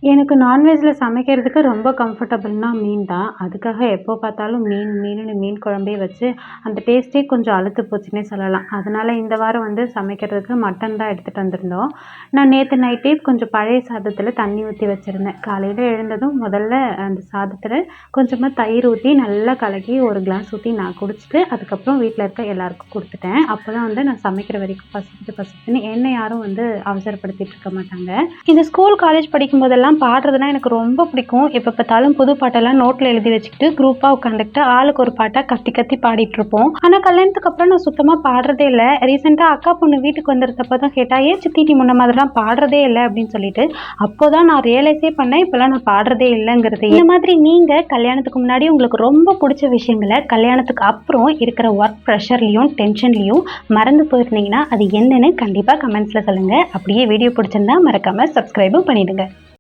எனக்கு நான்வெஜ்ல சமைக்கிறதுக்கு ரொம்ப கம்ஃபர்டபுள்னா மீன் தான். அதுக்காக எப்போ பார்த்தாலும் மீனுன்னு மீன் குழம்பே வச்சு, அந்த டேஸ்ட்டே கொஞ்சம் அலுத்து போச்சுன்னே சொல்லலாம். அதனால இந்த வாரம் சமைக்கிறதுக்கு மட்டன் தான் எடுத்துட்டு வந்திருந்தோம். நான் நேத்து நைட்டே கொஞ்சம் பழைய சாதத்தில தண்ணி ஊத்தி வச்சிருந்தேன். காலையில எழுந்ததும் முதல்ல அந்த சாதத்தில கொஞ்சமா தயிர் ஊத்தி நல்லா கலக்கி ஒரு கிளாஸ் ஊத்தி நான் குடிச்சுட்டு, அதுக்கப்புறம் வீட்ல இருக்க எல்லாருக்கும் குடுத்துட்டேன். அப்பதான் நான் சமைக்கிற வரைக்கும் பசிக்குதுன்னு என்ன யாரும் அவசரப்படுத்திட்டு இருக்க மாட்டாங்க. இந்த ஸ்கூல், காலேஜ் படிக்கும்போதெல்லாம் பாடுறதுனா எனக்கு ரொம்ப பிடிக்கும். எப்ப பார்த்தாலும் புது பாட்டெல்லாம் நோட்ல எழுதி வச்சுக்கிட்டு குரூப்பா உட்காந்துக்கிட்டு ஆளுக்கு ஒரு பாட்டா கத்தி கத்தி பாடிட்டு இருப்போம். ஆனா கல்யாணத்துக்கு அப்புறம் நான் சுத்தமா பாடுறதே இல்ல. ரீசெண்டா அக்கா பொண்ணு வீட்டுக்கு வந்திருந்தப்ப தான் கேட்டா, "ஏன் சித்தி நீ முன்ன மாதிரிலாம் பாடுறதே இல்ல?" அப்படின்னு சொல்லிட்டு. அப்போதான் நான் ரியலைஸே பண்ணேன், இப்பலாம் நான் பாடுறதே இல்லங்கிறது. இந்த மாதிரி நீங்க கல்யாணத்துக்கு முன்னாடி உங்களுக்கு ரொம்ப பிடிச்ச விஷயங்கள கல்யாணத்துக்கு அப்புறம் இருக்கிற ஒர்க் ப்ரெஷர்லயும், டென்ஷன்லயும் மறந்து போயிருந்தீங்கன்னா அது என்னன்னு கண்டிப்பா கமெண்ட்ஸ்ல சொல்லுங்க. அப்படியே வீடியோ பிடிச்சிருந்தா மறக்காம சப்ஸ்கிரைபும் பண்ணிடுங்க.